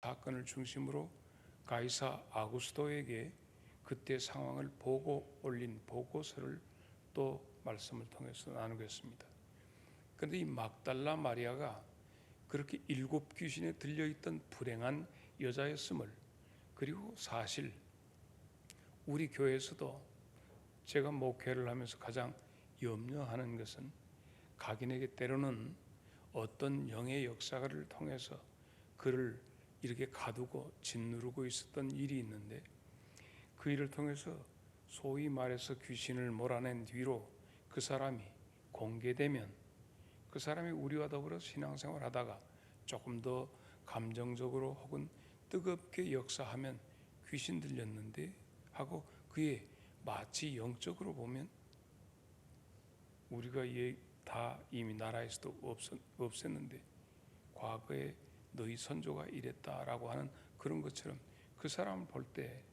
사건을 중심으로 가이사 아구스토에게 그때 상황을 보고 올린 보고서를 또 말씀을 통해서 나누겠습니다. 그런데 이 막달라 마리아가 그렇게 7 귀신에 들려있던 불행한 여자였음을, 그리고 사실 우리 교회에서도 제가 목회를 하면서 가장 염려하는 것은 각인에게 때로는 어떤 영의 역사를 통해서 그를 이렇게 가두고 짓누르고 있었던 일이 있는데, 그 일을 통해서 소위 말해서 귀신을 몰아낸 뒤로 그 사람이 공개되면 그 사람이 우리와 더불어 신앙생활 하다가 조금 더 감정적으로 혹은 뜨겁게 역사하면 귀신 들렸는데 하고 그의 마치 영적으로 보면 우리가 다 이미 나라에서도 없앴는데 과거에 너희 선조가 이랬다라고 하는 그런 것처럼 그 사람을 볼 때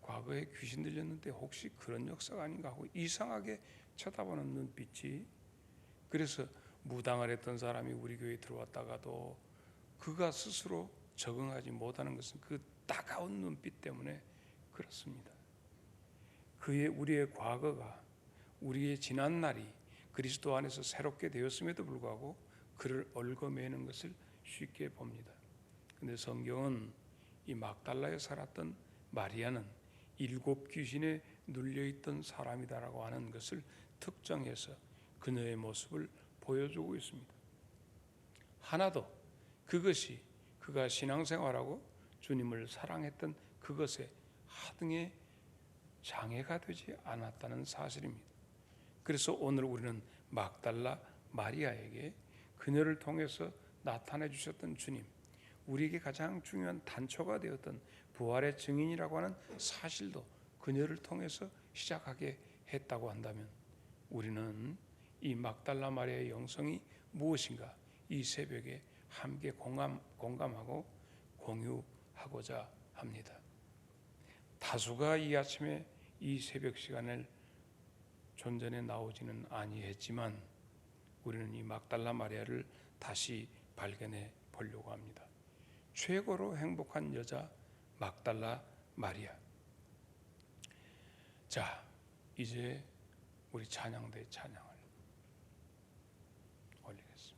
과거에 귀신 들렸는데 혹시 그런 역사가 아닌가 하고 이상하게 쳐다보는 눈빛이, 그래서 무당을 했던 사람이 우리 교회에 들어왔다가도 그가 스스로 적응하지 못하는 것은 그 따가운 눈빛 때문에 그렇습니다. 우리의 과거가, 우리의 지난 날이 그리스도 안에서 새롭게 되었음에도 불구하고 그를 얽어매는 것을 쉽게 봅니다. 그런데 성경은 이 막달라에 살았던 마리아는 7 귀신에 눌려있던 사람이다라고 하는 것을 특정해서 그녀의 모습을 보여주고 있습니다. 하나도 그것이 그가 신앙생활하고 주님을 사랑했던 그것에 하등의 장애가 되지 않았다는 사실입니다. 그래서 오늘 우리는 막달라 마리아에게 그녀를 통해서 나타내 주셨던 주님, 우리에게 가장 중요한 단초가 되었던 부활의 증인이라고 하는 사실도 그녀를 통해서 시작하게 했다고 한다면, 우리는 이 막달라 마리아의 영성이 무엇인가 이 새벽에 함께 공감하고 공유하고자 합니다. 다수가 이 아침에 이 새벽 시간을 존전에 나오지는 아니했지만 우리는 이 막달라 마리아를 다시 발견해 보려고 합니다. 최고로 행복한 여자 막달라 마리아. 자, 이제 우리 찬양대 찬양을 올리겠습니다.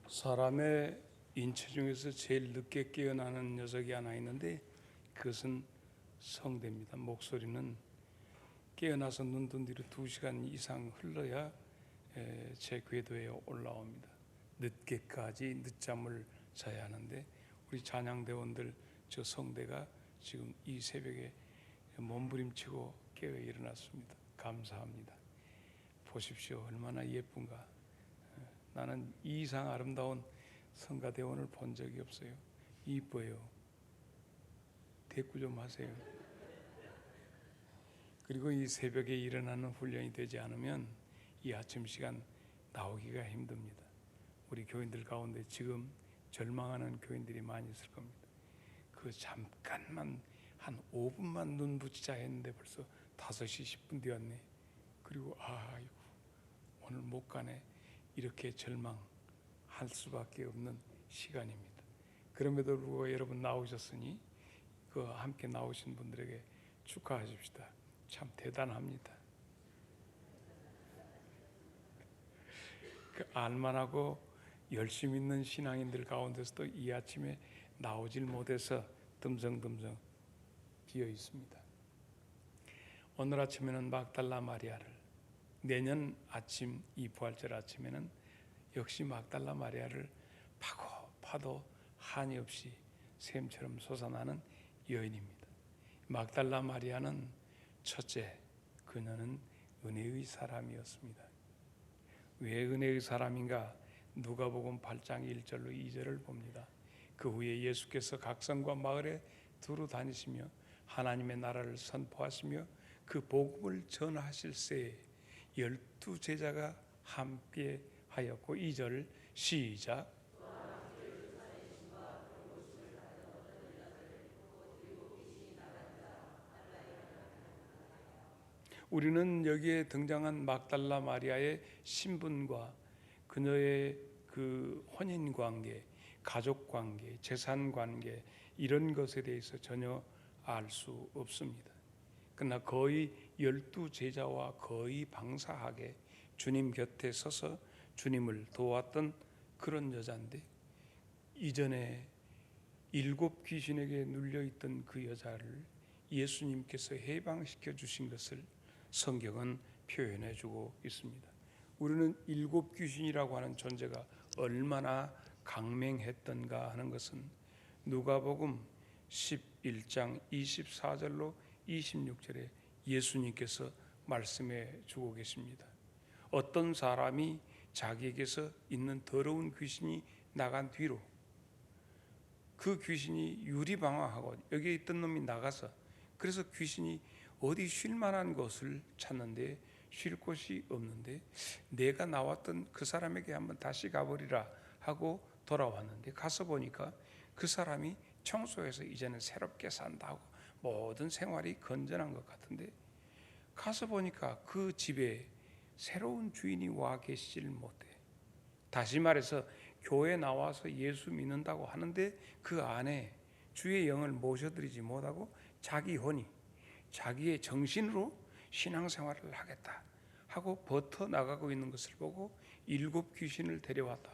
사람의 인체 중에서 제일 늦게 깨어나는 녀석이 하나 있는데 그것은 성대입니다. 목소리는 깨어나서 눈 뜬 뒤로 2시간 이상 흘러야 제 궤도에 올라옵니다. 늦게까지 늦잠을 자야 하는데 우리 찬양대원들 저 성대가 지금 이 새벽에 몸부림치고 깨어 일어났습니다. 감사합니다. 보십시오. 얼마나 예쁜가. 나는 이 이상 아름다운 성가대원을 본 적이 없어요. 이뻐요. 대꾸 좀 하세요. 그리고 이 새벽에 일어나는 훈련이 되지 않으면 이 아침 시간 나오기가 힘듭니다. 우리 교인들 가운데 지금 절망하는 교인들이 많이 있을 겁니다. 그 잠깐만 한 5분만 눈 붙이자 했는데 벌써 5시 10분 되었네. 그리고 아이고 오늘 못 가네. 이렇게 절망할 수밖에 없는 시간입니다. 그럼에도 불구하고 여러분 나오셨으니 그 함께 나오신 분들에게 축하하십시다. 참 대단합니다. 그 알만하고 열심 있는 신앙인들 가운데서도 이 아침에 나오질 못해서 듬성듬성 비어 있습니다. 오늘 아침에는 막달라 마리아를, 내년 아침 이 부활절 아침에는 역시 막달라 마리아를 파도 한이 없이 샘처럼 솟아나는 여인입니다. 막달라 마리아는 첫째, 그녀는 은혜의 사람이었습니다. 왜 은혜의 사람인가? 누가복음 8장 1절로 2절을 봅니다. 그 후에 예수께서 각 성과 마을에 두루 다니시며 하나님의 나라를 선포하시며 그 복음을 전하실 새에 12제자가 함께 하였고 2절 시작. 우리는 여기에 등장한 막달라 마리아의 신분과 그녀의 그 혼인 관계, 가족 관계, 재산 관계 이런 것에 대해서 전혀 알 수 없습니다. 그러나 거의 12제자와 거의 방사하게 주님 곁에 서서 주님을 도왔던 그런 여자인데 이전에 7 귀신에게 눌려있던 그 여자를 예수님께서 해방시켜 주신 것을 성경은 표현해 주고 있습니다. 우리는 7 귀신이라고 하는 존재가 얼마나 강맹했던가 하는 것은 누가복음 11장 24절로 26절에 예수님께서 말씀해 주고 계십니다. 어떤 사람이 자기에게서 있는 더러운 귀신이 나간 뒤로 그 귀신이 유리방황하고 여기에 있던 놈이 나가서 그래서 귀신이 어디 쉴 만한 곳을 찾는데 쉴 곳이 없는데 내가 나왔던 그 사람에게 한번 다시 가버리라 하고 돌아왔는데 가서 보니까 그 사람이 청소해서 이제는 새롭게 산다고 모든 생활이 건전한 것 같은데 가서 보니까 그 집에 새로운 주인이 와 계시질 못해. 다시 말해서 교회 나와서 예수 믿는다고 하는데 그 안에 주의 영을 모셔드리지 못하고 자기 혼이 자기의 정신으로 신앙생활을 하겠다 하고 버텨 나가고 있는 것을 보고 7 귀신을 데려왔다.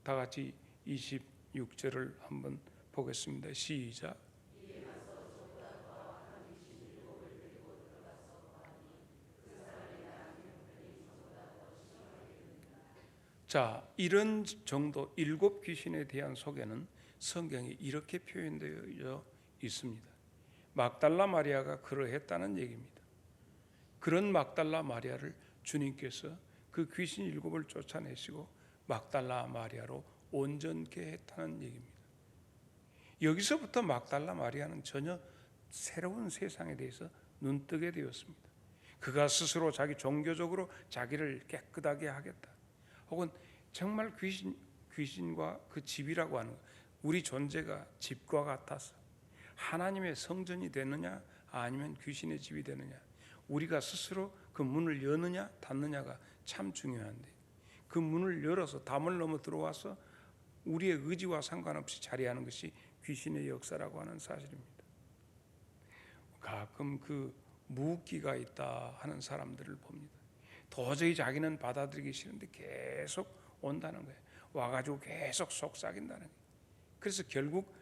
다 같이 26절을 한번 보겠습니다. 시작. 자, 이런 정도 7 귀신에 대한 소개는 성경에 이렇게 표현되어 있습니다. 막달라 마리아가 그러했다는 얘기입니다. 그런 막달라 마리아를 주님께서 그 귀신 7을 쫓아내시고 막달라 마리아로 온전케 했다는 얘기입니다. 여기서부터 막달라 마리아는 전혀 새로운 세상에 대해서 눈뜨게 되었습니다. 그가 스스로 자기 종교적으로 자기를 깨끗하게 하겠다. 혹은 정말 귀신과 그 집이라고 하는 우리 존재가 집과 같아서 하나님의 성전이 되느냐 아니면 귀신의 집이 되느냐 우리가 스스로 그 문을 여느냐 닫느냐가 참 중요한데 그 문을 열어서 담을 넘어 들어와서 우리의 의지와 상관없이 자리하는 것이 귀신의 역사라고 하는 사실입니다. 가끔 그 무기가 있다 하는 사람들을 봅니다. 도저히 자기는 받아들이기 싫은데 계속 온다는 거예요. 와가지고 계속 속삭인다는 거예요. 그래서 결국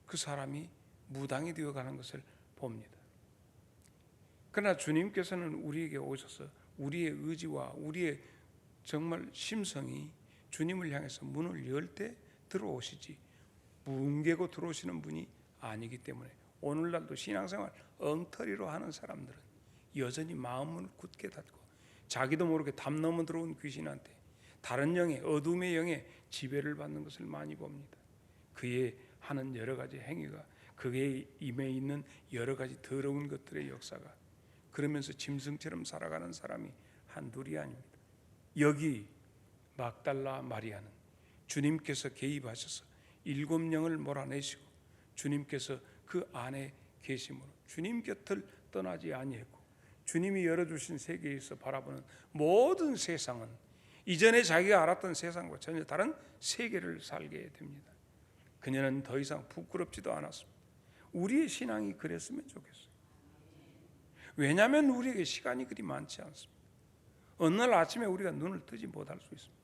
그 사람이 무당이 되어가는 것을 봅니다. 그러나 주님께서는 우리에게 오셔서 우리의 의지와 우리의 정말 심성이 주님을 향해서 문을 열 때 들어오시지 뭉개고 들어오시는 분이 아니기 때문에 오늘날도 신앙생활 엉터리로 하는 사람들은 여전히 마음을 굳게 닫고 자기도 모르게 담 넘어 들어온 귀신한테 다른 영의 어둠의 영의 지배를 받는 것을 많이 봅니다. 그의 하는 여러 가지 행위가 그의 임에 있는 여러 가지 더러운 것들의 역사가 그러면서 짐승처럼 살아가는 사람이 한둘이 아닙니다. 여기 막달라 마리아는 주님께서 개입하셔서 7영을 몰아내시고 주님께서 그 안에 계심으로 주님 곁을 떠나지 아니했고 주님이 열어주신 세계에서 바라보는 모든 세상은 이전에 자기가 알았던 세상과 전혀 다른 세계를 살게 됩니다. 그녀는 더 이상 부끄럽지도 않았습니다. 우리의 신앙이 그랬으면 좋겠어요. 왜냐하면 우리에게 시간이 그리 많지 않습니다. 어느 날 아침에 우리가 눈을 뜨지 못할 수 있습니다.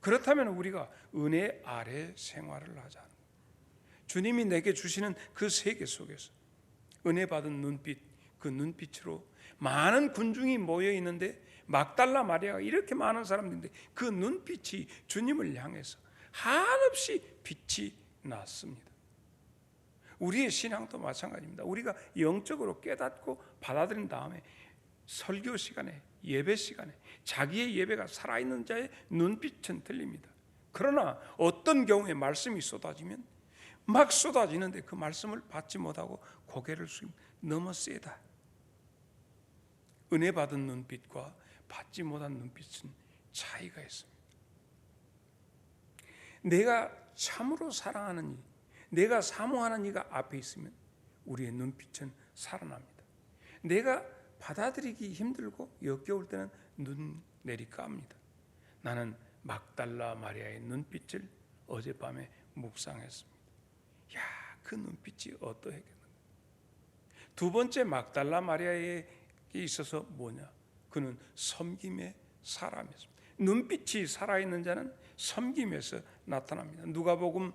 그렇다면 우리가 은혜 아래 생활을 하자는 거예요. 주님이 내게 주시는 그 세계 속에서 은혜 받은 눈빛, 그 눈빛으로 많은 군중이 모여 있는데 막달라 마리아가 이렇게 많은 사람들인데 그 눈빛이 주님을 향해서 한없이 빛이 났습니다. 우리의 신앙도 마찬가지입니다. 우리가 영적으로 깨닫고 받아들인 다음에 설교 시간에 예배 시간에 자기의 예배가 살아있는 자의 눈빛은 틀립니다. 그러나 어떤 경우에 말씀이 쏟아지면 막 쏟아지는데 그 말씀을 받지 못하고 고개를 숙이면 너무 세다. 은혜 받은 눈빛과 받지 못한 눈빛은 차이가 있습니다. 내가 참으로 사랑하는 이, 내가 사모하는 이가 앞에 있으면 우리의 눈빛은 살아납니다. 내가 받아들이기 힘들고 역겨울 때는 눈 내리까합니다. 나는 막달라 마리아의 눈빛을 어젯밤에 묵상했습니다. 야, 그 눈빛이 어떠했겠는가. 두 번째 막달라 마리아에 있어서 뭐냐? 그는 섬김의 사람이었습니다. 눈빛이 살아있는 자는 섬김에서 나타납니다. 누가복음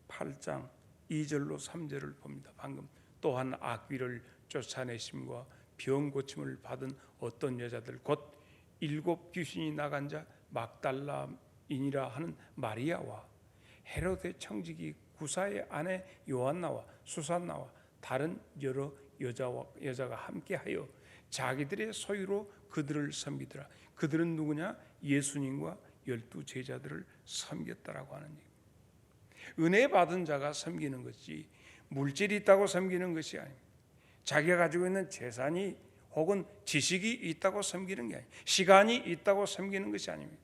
8장 2절로 3절을 봅니다. 방금 또한 악귀를 쫓아내심과 병 고침을 받은 어떤 여자들 곧 7 귀신이 나간 자 막달라인이라 하는 마리아와 헤로데 청지기 구사의 아내 요한나와 수산나와 다른 여러 여자가 함께하여 자기들의 소유로 그들을 섬기더라. 그들은 누구냐? 예수님과 12 제자들을 섬겼다라고 하는 얘기입니다. 은혜 받은 자가 섬기는 것이 물질이 있다고 섬기는 것이 아닙니다. 자기가 가지고 있는 재산이 혹은 지식이 있다고 섬기는 게 아닙니다. 시간이 있다고 섬기는 것이 아닙니다.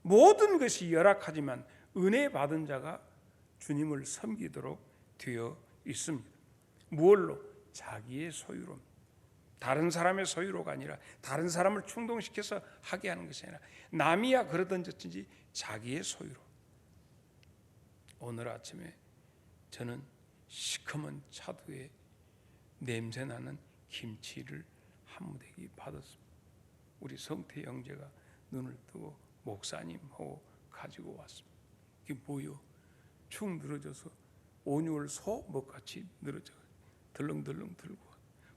모든 것이 열악하지만 은혜 받은 자가 주님을 섬기도록 되어 있습니다. 무엇로? 자기의 소유로, 다른 사람의 소유로가 아니라 다른 사람을 충동시켜서 하게 하는 것이 아니라 남이야 그러던지 자기의 소유로. 오늘 아침에 저는 시커먼 차도에 냄새나는 김치를 한 무더기 받았습니다. 우리 성태 형제가 눈을 뜨고 목사님하고 가지고 왔습니다. 이게 뭐요? 축 늘어져서 온유월 소 먹같이 늘어져 덜렁덜렁 들고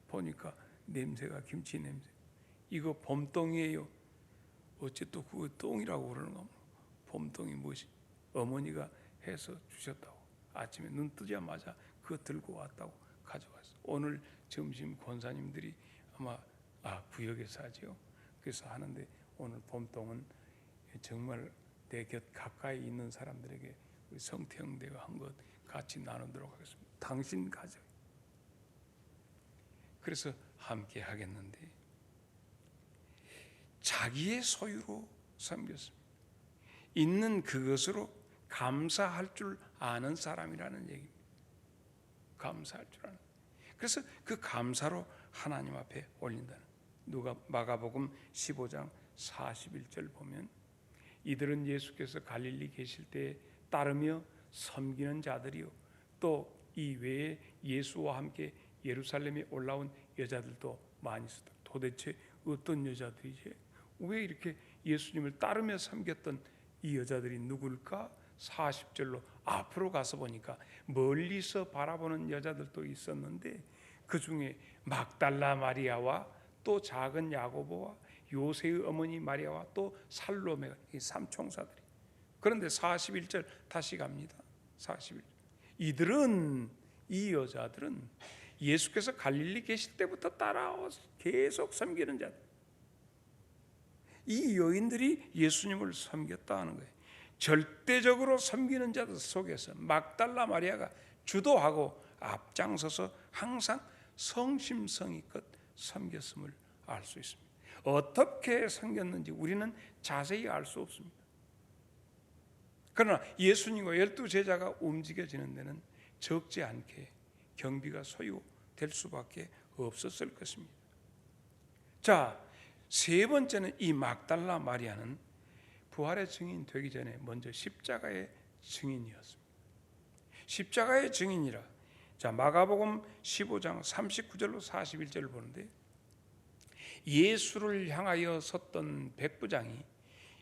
보니까 냄새가 김치 냄새. 이거 봄동이에요. 어째 또 그거 똥이라고 그러는가? 봄동이 무엇이? 어머니가 해서 주셨다고. 아침에 눈 뜨자마자 그거 들고 왔다고 가져왔어. 오늘 점심 권사님들이 아마 구역에서 하죠. 그래서 하는데 오늘 봄동은 정말 내 곁 가까이 있는 사람들에게 우리 성태형대가 한 것 같이 나누도록 하겠습니다. 당신 가져. 그래서 함께 하겠는데 자기의 소유로 섬겼습니다. 있는 그것으로 감사할 줄 아는 사람이라는 얘기입니다. 감사할 줄 아는. 그래서 그 감사로 하나님 앞에 올린다는. 누가 마가복음 15장 41절 보면 이들은 예수께서 갈릴리 계실 때 따르며 섬기는 자들이요 또 이 외에 예수와 함께 예루살렘에 올라온 여자들도 많이 있었다. 도대체 어떤 여자들이지? 왜 이렇게 예수님을 따르며 섬겼던 이 여자들이 누굴까? 40절로 앞으로 가서 보니까 멀리서 바라보는 여자들도 있었는데 그 중에 막달라 마리아와 또 작은 야고보와 요새의 어머니 마리아와 또 살로메가, 이 삼총사들이. 그런데 41절 다시 갑니다. 41절. 이 여자들은 예수께서 갈릴리 계실 때부터 따라와서 계속 섬기는 자들. 이 여인들이 예수님을 섬겼다는 거예요. 절대적으로 섬기는 자들 속에서 막달라 마리아가 주도하고 앞장서서 항상 성심성의껏 섬겼음을 알 수 있습니다. 어떻게 섬겼는지 우리는 자세히 알 수 없습니다. 그러나 예수님과 12제자가 움직여지는 데는 적지 않게 경비가 소요될 수밖에 없었을 것입니다. 자, 세 번째는 이 막달라 마리아는 부활의 증인 되기 전에 먼저 십자가의 증인이었습니다. 십자가의 증인이라. 자, 마가복음 15장 39절로 41절을 보는데 예수를 향하여 섰던 백부장이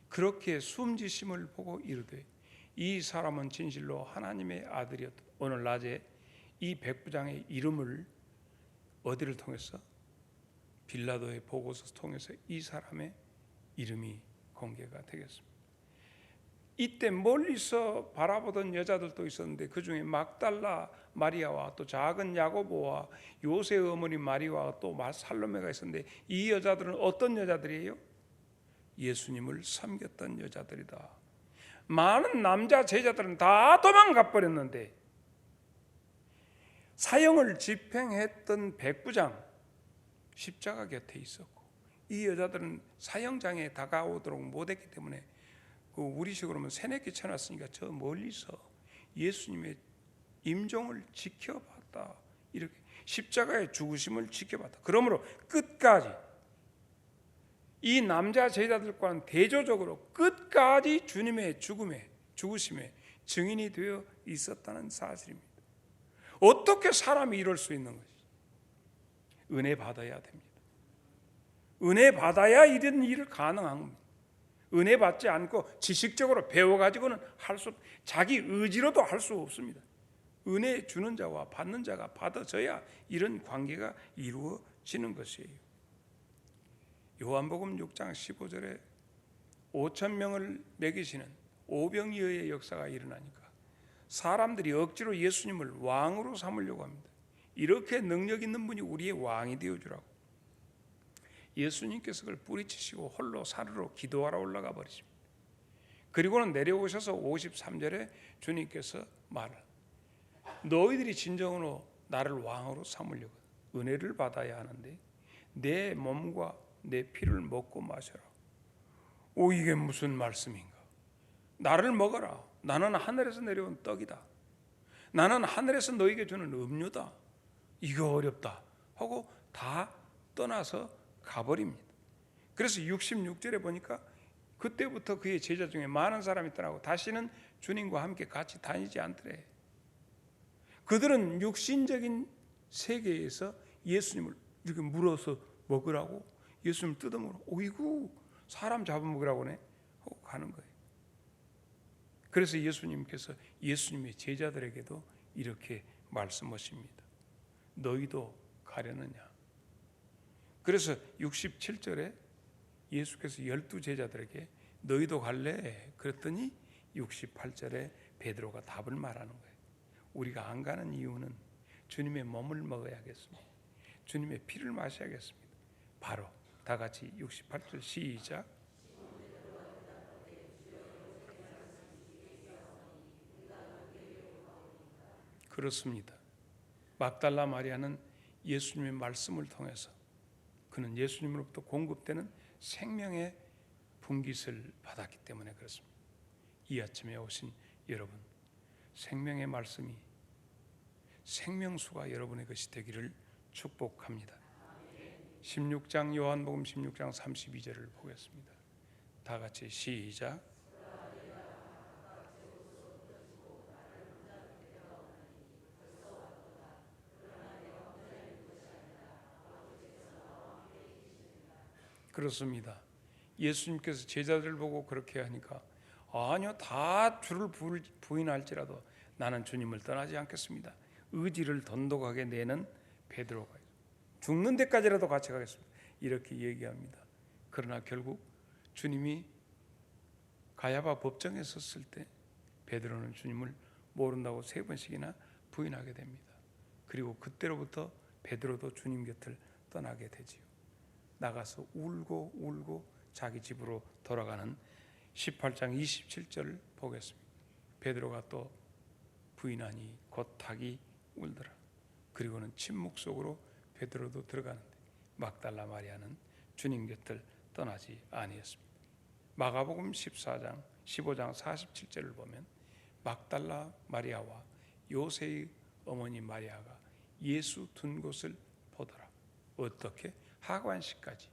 그렇게 숨지심을 보고 이르되 이 사람은 진실로 하나님의 아들이었다. 오늘 낮에 이 백부장의 이름을 어디를 통해서? 빌라도의 보고서를 통해서 이 사람의 이름이 공개가 되겠습니다. 이때 멀리서 바라보던 여자들도 있었는데 그 중에 막달라 마리아와 또 작은 야고보와 요새의 어머니 마리아와 또 살로메가 있었는데 이 여자들은 어떤 여자들이에요? 예수님을 섬겼던 여자들이다. 많은 남자 제자들은 다 도망가 버렸는데 사형을 집행했던 백부장 십자가 곁에 있었고 이 여자들은 사형장에 다가오도록 못했기 때문에 우리식으로 하면 새내기 쳐놨으니까 저 멀리서 예수님의 임종을 지켜봤다. 이렇게 십자가의 죽으심을 지켜봤다. 그러므로 끝까지 이 남자 제자들과는 대조적으로 끝까지 주님의 죽으심의 증인이 되어 있었다는 사실입니다. 어떻게 사람이 이럴 수 있는 것이지? 은혜 받아야 됩니다. 은혜 받아야 이런 일을 가능한 겁니다. 은혜 받지 않고 지식적으로 배워가지고는 자기 의지로도 할 수 없습니다. 은혜 주는 자와 받는 자가 받아져야 이런 관계가 이루어지는 것이에요. 요한복음 6장 15절에 5,000명을 먹이시는 오병이어의 역사가 일어나니까 사람들이 억지로 예수님을 왕으로 삼으려고 합니다. 이렇게 능력 있는 분이 우리의 왕이 되어주라고. 예수님께서 그걸 뿌리치시고 홀로 산으로 기도하러 올라가 버리십니다. 그리고는 내려오셔서 53절에 주님께서 말을 너희들이 진정으로 나를 왕으로 삼으려고 은혜를 받아야 하는데 내 몸과 내 피를 먹고 마셔라. 이게 무슨 말씀인가? 나를 먹어라. 나는 하늘에서 내려온 떡이다. 나는 하늘에서 너에게 주는 음료다. 이거 어렵다 하고 다 떠나서 가버립니다. 그래서 66절에 보니까 그때부터 그의 제자 중에 많은 사람이 떠나고 다시는 주님과 함께 같이 다니지 않더래. 그들은 육신적인 세계에서 예수님을 이렇게 물어서 먹으라고 예수님을 뜯어먹으러 오이구 사람 잡아먹으라고네 하고 가는 거예요. 그래서 예수님께서 예수님의 제자들에게도 이렇게 말씀하십니다. 너희도 가려느냐? 그래서 67절에 예수께서 12제자들에게 너희도 갈래? 그랬더니 68절에 베드로가 답을 말하는 거예요. 우리가 안 가는 이유는 주님의 몸을 먹어야겠습니다. 주님의 피를 마셔야겠습니다. 바로 다 같이 68절 시작. 그렇습니다. 막달라 마리아는 예수님의 말씀을 통해서 그는 예수님으로부터 공급되는 생명의 분깃을 받았기 때문에 그렇습니다. 이 아침에 오신 여러분, 생명의 말씀이 생명수가 여러분의 것이 되기를 축복합니다. 16장 요한복음 16장 32절을 보겠습니다. 다 같이 시작. 그렇습니다. 예수님께서 제자들을 보고 그렇게 하니까 아니요, 다 주를 부인할지라도 나는 주님을 떠나지 않겠습니다. 의지를 돈독하게 내는 베드로가 죽는 데까지라도 같이 가겠습니다. 이렇게 얘기합니다. 그러나 결국 주님이 가야바 법정에 섰을 때 베드로는 주님을 모른다고 3번씩이나 부인하게 됩니다. 그리고 그때로부터 베드로도 주님 곁을 떠나게 되지요. 나가서 울고 자기 집으로 돌아가는 18장 27절을 보겠습니다. 베드로가 또 부인하니 곧 닭이 울더라. 그리고는 침묵 속으로 베드로도 들어가는데 막달라 마리아는 주님 곁을 떠나지 아니했습니다. 마가복음 15장 47절을 보면 막달라 마리아와 요새의 어머니 마리아가 예수 둔 곳을 보더라. 어떻게? 하관식까지.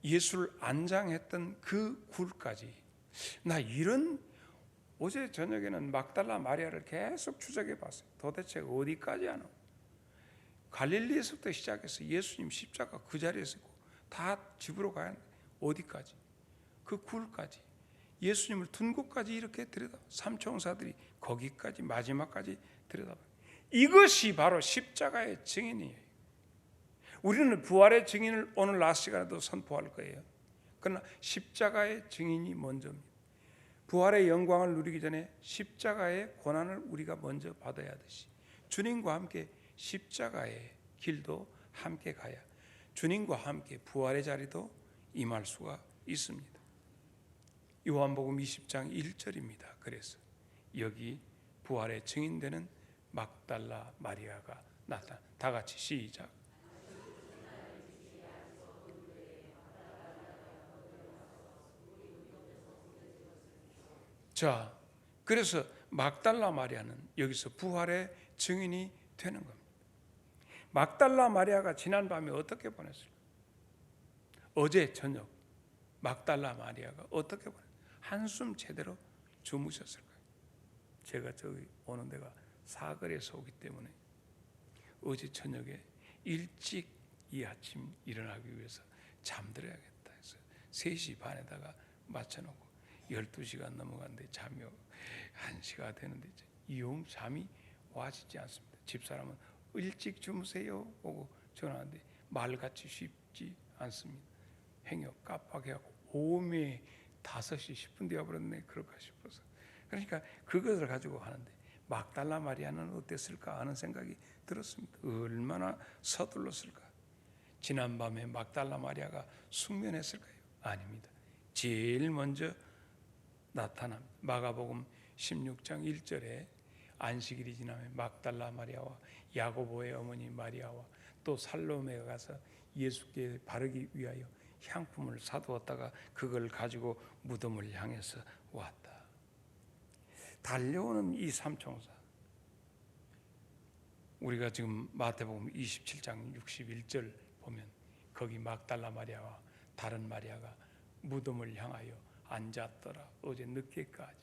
예수를 안장했던 그 굴까지. 나 이런 어제 저녁에는 막달라 마리아를 계속 추적해 봤어요. 도대체 어디까지 하나? 갈릴리에서부터 시작해서 예수님 십자가 그 자리에서 있고 다 집으로 가야 하는데 어디까지? 그 굴까지. 예수님을 둔 곳까지 이렇게 들여다. 삼총사들이 거기까지 마지막까지 들여다봐. 이것이 바로 십자가의 증인이에요. 우리는 부활의 증인을 오늘 낮 시간에도 선포할 거예요. 그러나 십자가의 증인이 먼저입니다. 부활의 영광을 누리기 전에 십자가의 고난을 우리가 먼저 받아야 하듯이 주님과 함께 십자가의 길도 함께 가야 주님과 함께 부활의 자리도 임할 수가 있습니다. 요한복음 20장 1절입니다. 그래서 여기 부활의 증인되는 막달라 마리아가 나타나. 다 같이 시작. 자, 그래서 막달라 마리아는 여기서 부활의 증인이 되는 겁니다. 막달라 마리아가 지난 밤에 어떻게 보냈을까? 어제 저녁 막달라 마리아가 어떻게 보냈을까? 한숨 제대로 주무셨을까요? 제가 저기 오는 데가 사거리에서 오기 때문에 어제 저녁에 일찍 이 아침 일어나기 위해서 잠들어야겠다 해서 3시 반에다가 맞춰놓고 12시간 넘어갔는데 잠이 1시가 되는데 영 잠이 와지지 않습니다. 집사람은 일찍 주무세요 보고 전화하는데 말같이 쉽지 않습니다. 행여 깜빡해갖고 오후에 5시 10분 되어버렸네 그럴까 싶어서. 그러니까 그것을 가지고 하는데 막달라 마리아는 어땠을까 하는 생각이 들었습니다. 얼마나 서둘렀을까. 지난밤에 막달라 마리아가 숙면했을까요? 아닙니다. 제일 먼저 나타납니다. 마가복음 16장 1절에 안식일이 지나면 막달라 마리아와 야고보의 어머니 마리아와 또 살로메가 가서 예수께 바르기 위하여 향품을 사두었다가 그걸 가지고 무덤을 향해서 왔다. 달려오는 이 삼총사, 우리가 지금 마태복음 27장 61절 보면 거기 막달라 마리아와 다른 마리아가 무덤을 향하여 앉았더라. 어제 늦게까지.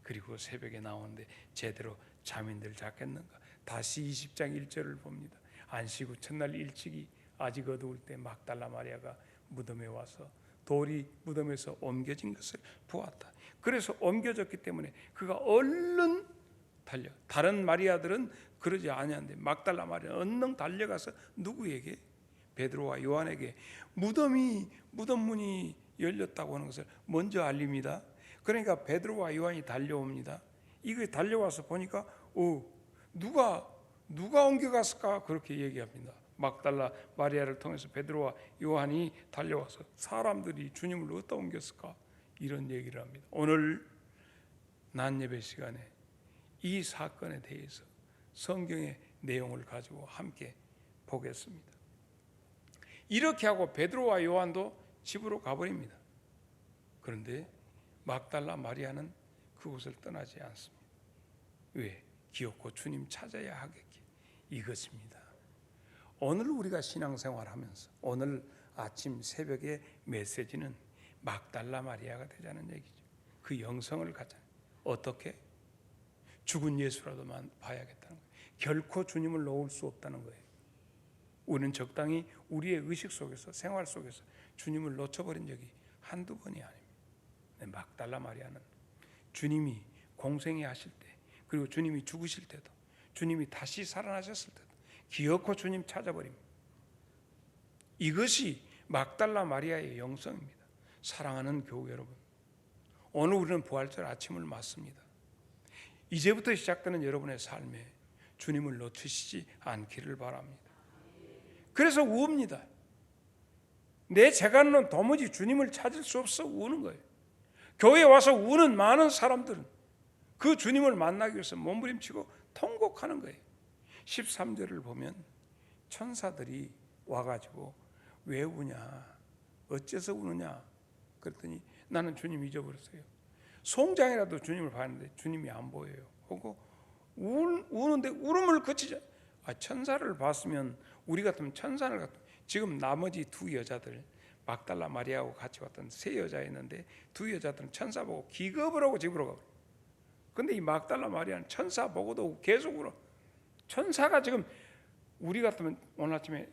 그리고 새벽에 나오는데 제대로 잠인들 잤겠는가. 다시 20장 1절을 봅니다. 안식 후 첫날 일찍이 아직 어두울 때 막달라 마리아가 무덤에 와서 돌이 무덤에서 옮겨진 것을 보았다. 그래서 옮겨졌기 때문에 그가 얼른 달려. 다른 마리아들은 그러지 아니한데 막달라 마리아는 얼른 달려가서 누구에게? 베드로와 요한에게 무덤 문이 열렸다고 하는 것을 먼저 알립니다. 그러니까 베드로와 요한이 달려옵니다. 이거 달려와서 보니까 누가 옮겨갔을까 그렇게 얘기합니다. 막달라 마리아를 통해서 베드로와 요한이 달려와서 사람들이 주님을 어디다 옮겼을까 이런 얘기를 합니다. 오늘 낮 예배 시간에 이 사건에 대해서 성경의 내용을 가지고 함께 보겠습니다. 이렇게 하고 베드로와 요한도 집으로 가버립니다. 그런데 막달라 마리아는 그곳을 떠나지 않습니다. 왜? 기어코 주님 찾아야 하겠기에. 이것입니다. 오늘 우리가 신앙생활하면서 오늘 아침 새벽의 메시지는 막달라 마리아가 되자는 얘기죠. 그 영성을 갖자. 어떻게? 죽은 예수라도만 봐야겠다는 거예요. 결코 주님을 놓을 수 없다는 거예요. 우리는 적당히 우리의 의식 속에서, 생활 속에서 주님을 놓쳐버린 적이 한두 번이 아닙니다. 막달라 마리아는 주님이 공생애 하실 때, 그리고 주님이 죽으실 때도, 주님이 다시 살아나셨을 때도 기어코 주님 찾아버립니다. 이것이 막달라 마리아의 영성입니다. 사랑하는 교우 여러분, 오늘 우리는 부활절 아침을 맞습니다. 이제부터 시작되는 여러분의 삶에 주님을 놓치시지 않기를 바랍니다. 그래서 우웁니다. 내 재간으로는 도무지 주님을 찾을 수 없어 우는 거예요. 교회에 와서 우는 많은 사람들은 그 주님을 만나기 위해서 몸부림치고 통곡하는 거예요. 13절을 보면 천사들이 와가지고 왜 우냐, 어째서 우느냐 그랬더니 나는 주님 잊어버렸어요. 송장이라도 주님을 봤는데 주님이 안 보여요. 하고 우는데 울음을 그치자. 천사를 봤으면 우리 같으면 천사를 같으면, 지금 나머지 두 여자들 막달라 마리아하고 같이 왔던 세 여자였는데 두 여자들은 천사 보고 기겁을 하고 집으로 가버려요. 근데 이 막달라 마리아는 천사 보고도 계속 울어. 천사가 지금 우리 같으면 오늘 아침에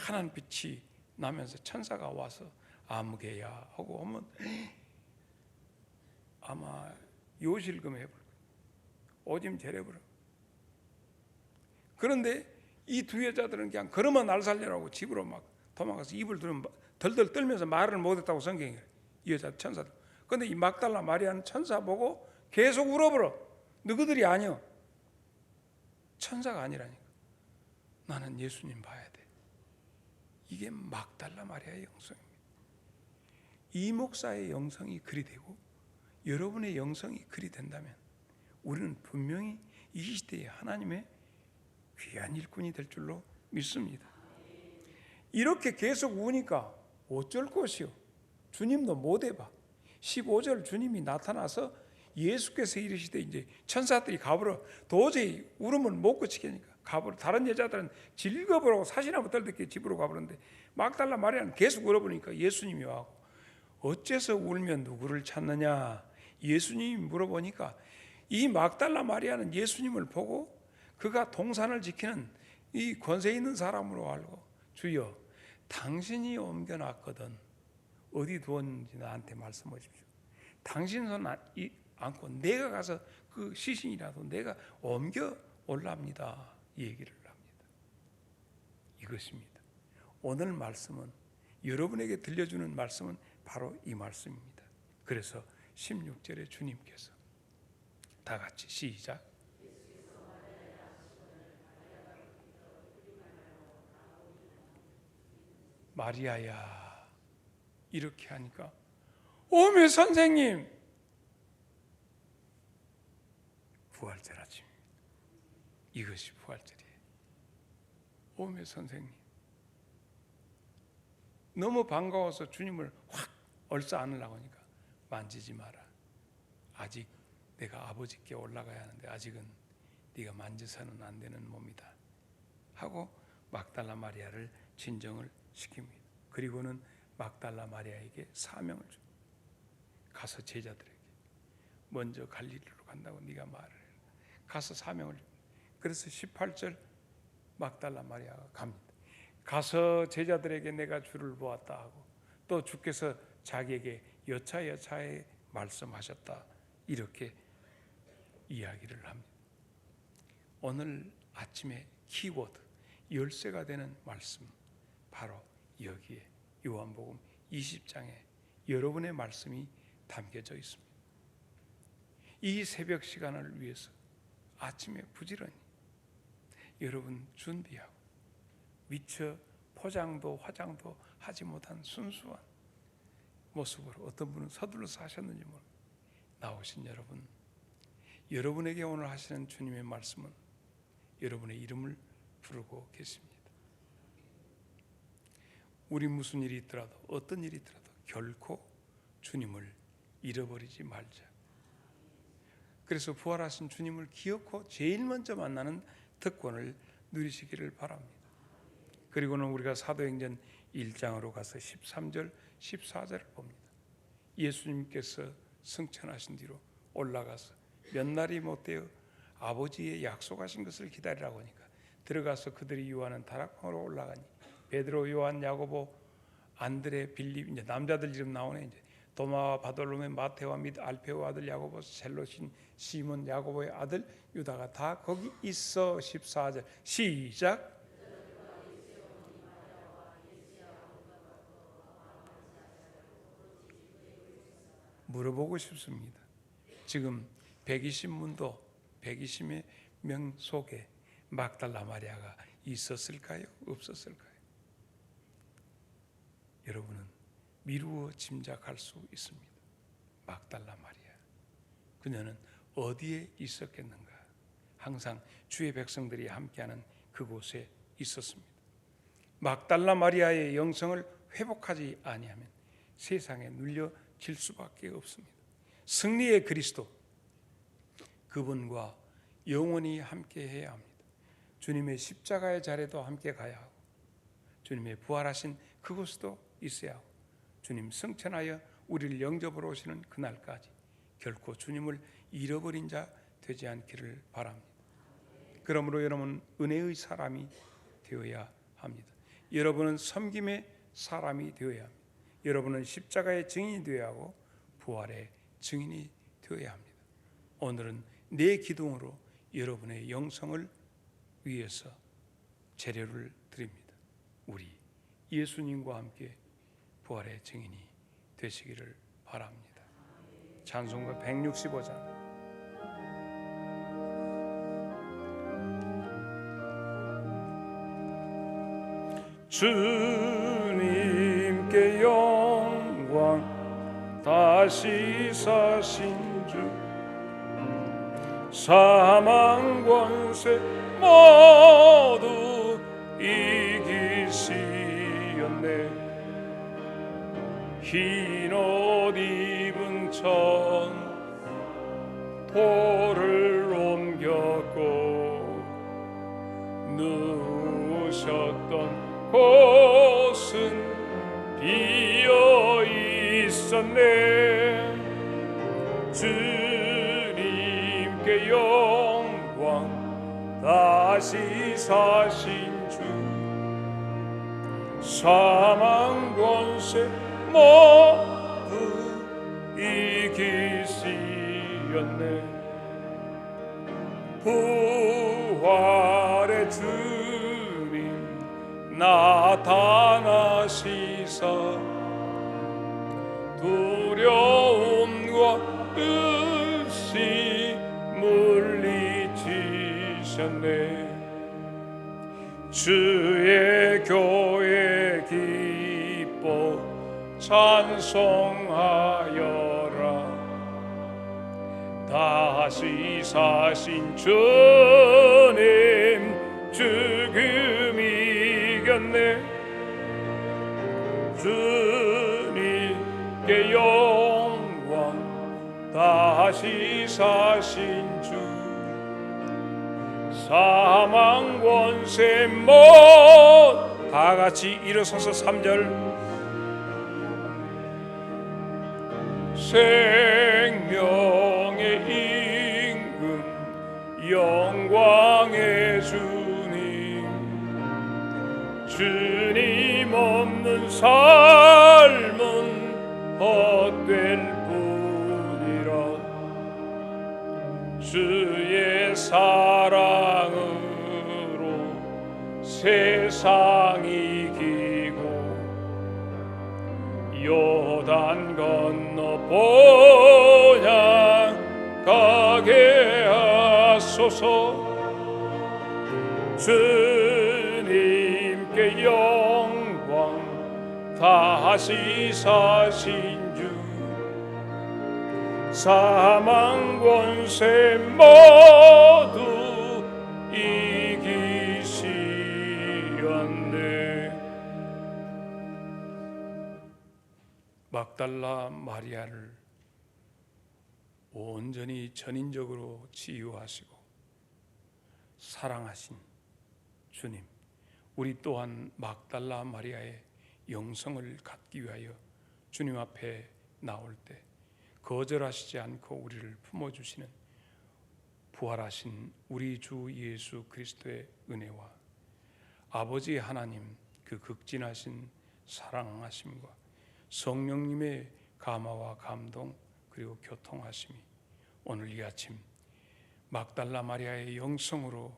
환한 빛이 나면서 천사가 와서 아무개야 하고 오면 아마 요실금 해버려, 오줌 재려버려. 그런데 이 두 여자들은 그냥 걸어마 날 살려라고 집으로 막 도망가서 입을 덜덜 떨면서 말을 못했다고 성경이 그래. 이 여자 천사들. 그런데 이 막달라 마리아는 천사 보고 계속 울어버려. 너희들이 아니여. 천사가 아니라니까. 나는 예수님 봐야 돼. 이게 막달라 마리아의 영성입니다. 이 목사의 영성이 그리 되고 여러분의 영성이 그리 된다면 우리는 분명히 이 시대에 하나님의 귀한 일꾼이 될 줄로 믿습니다. 이렇게 계속 우니까 어쩔 것이요. 주님도 못 해봐. 15절 주님이 나타나서 예수께서 이르시되 이제 천사들이 가버려 도저히 울음을 못 그치겠으니까 가버려. 다른 여자들은 즐거워하고 사시나무 떨듯이 집으로 가버렸는데 막달라 마리아는 계속 울어보니까 예수님이 와고 어째서 울면 누구를 찾느냐 예수님이 물어보니까 이 막달라 마리아는 예수님을 보고 그가 동산을 지키는 이 권세 있는 사람으로 알고 주여 당신이 옮겨놨거든 어디 두었는지 나한테 말씀하십시오. 당신 손 안고 내가 가서 그 시신이라도 내가 옮겨 올랍니다 얘기를 합니다. 이것입니다. 오늘 말씀은 여러분에게 들려주는 말씀은 바로 이 말씀입니다. 그래서 16절에 주님께서 다 같이 시작. 마리아야 이렇게 하니까 오메 선생님 부활절 아침입니다. 이것이 부활절이에요. 오메 선생님 너무 반가워서 주님을 확 얼싸 안으려고 하니까 만지지 마라. 아직 내가 아버지께 올라가야 하는데 아직은 네가 만져서는 안 되는 몸이다 하고 막달라 마리아를 진정을 시킵니다. 그리고는 막달라 마리아에게 사명을 줍니다. 가서 제자들에게 먼저 갈릴리로 간다고 네가 말을 해라. 가서 사명을 줍니다. 그래서 18절 막달라 마리아가 갑니다. 가서 제자들에게 내가 주를 보았다 하고 또 주께서 자기에게 여차여차에 말씀하셨다 이렇게 이야기를 합니다. 오늘 아침에 키워드 열쇠가 되는 말씀 바로 여기에 요한복음 20장에 여러분의 말씀이 담겨져 있습니다. 이 새벽 시간을 위해서 아침에 부지런히 여러분 준비하고 미처 포장도 화장도 하지 못한 순수한 모습으로 어떤 분은 서둘러서 하셨는지 모릅니다. 나오신 여러분, 여러분에게 오늘 하시는 주님의 말씀은 여러분의 이름을 부르고 계십니다. 우리 무슨 일이 있더라도 어떤 일이 있더라도 결코 주님을 잃어버리지 말자. 그래서 부활하신 주님을 기억하고 제일 먼저 만나는 특권을 누리시기를 바랍니다. 그리고는 우리가 사도행전 1장으로 가서 13절 14절을 봅니다. 예수님께서 승천하신 뒤로 올라가서 몇 날이 못 되어 아버지의 약속하신 것을 기다리라고 하니까 들어가서 그들이 유하는 다락방으로 올라가니 베드로, 요한, 야고보, 안드레, 빌립, 이제 남자들 이름 나오네. 이제 도마와 바돌로메, 마테와 및 알페오 아들 야고보, 셀로신, 시몬, 야고보의 아들 유다가 다 거기 있어. 14절 시작. 물어보고 싶습니다. 지금 120문도 120명 속에 막달라 마리아가 있었을까요? 없었을까요? 여러분은 미루어 짐작할 수 있습니다. 막달라 마리아, 그녀는 어디에 있었겠는가? 항상 주의 백성들이 함께하는 그곳에 있었습니다. 막달라 마리아의 영성을 회복하지 아니하면 세상에 눌려질 수밖에 없습니다. 승리의 그리스도, 그분과 영원히 함께해야 합니다. 주님의 십자가의 자리도 함께 가야 하고, 주님의 부활하신 그곳도 있어야 하고, 주님 승천하여 우리를 영접으로 오시는 그날까지 결코 주님을 잃어버린 자 되지 않기를 바랍니다. 그러므로 여러분 은혜의 사람이 되어야 합니다. 여러분은 섬김의 사람이 되어야 합니다. 여러분은 십자가의 증인이 되어야 하고 부활의 증인이 되어야 합니다. 오늘은 내 기둥으로 여러분의 영성을 위해서 재료를 드립니다. 우리 예수님과 함께 부활의 증인이 되시기를 바랍니다. 찬송가 165장. 주님께 영광, 다시 사신 주, 사망 권세 모두 이기시었네. 흰 옷 입은 천 돌을 옮겼고 누우셨던 곳은 비어 있었네. 주님께 영광, 다시 사신 주, 사망 권세 모두 이기시었네. 부활의 주님 나타나시사 두려움과 의심 물리치셨네. 주의 교회 기뻐 찬송하여라. 다시 사신 주님 죽음 이겼네. 주님께 영광, 다시 사신 주, 사망 권세 못. 다 같이 일어서서 3절. 생명의 임금, 영광의 주님, 주님 없는 삶은 헛될 뿐이라. 주의 사랑으로 세상이 이기고 요단 건너 본향 가게 하소서. 주님께 영광, 다시 사신 주, 사망 권세 모두 이기시었네. 막달라 마리아를 온전히 전인적으로 치유하시고 사랑하신 주님, 우리 또한 막달라 마리아의 영성을 갖기 위하여 주님 앞에 나올 때 거절하시지 않고 우리를 품어주시는 부활하신 우리 주 예수 그리스도의 은혜와 아버지 하나님 그 극진하신 사랑하심과 성령님의 감화와 감동 그리고 교통하심이 오늘 이 아침 막달라 마리아의 영성으로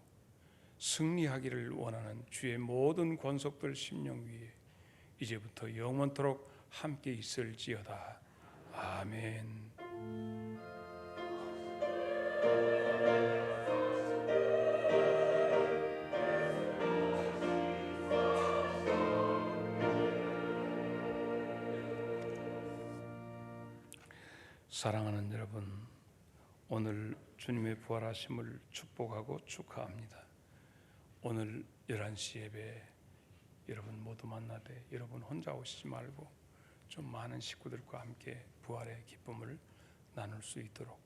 승리하기를 원하는 주의 모든 권속들 심령 위에 이제부터 영원토록 함께 있을지어다. 아멘. 사랑하는 여러분, 오늘 주님의 부활하심을 축복하고 축하합니다. 오늘 11시 예배 여러분 모두 만나되 여러분 혼자 오시지 말고 좀 많은 식구들과 함께 부활의 기쁨을 나눌 수 있도록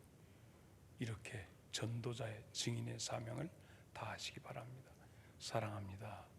이렇게 전도자의 증인의 사명을 다하시기 바랍니다. 사랑합니다.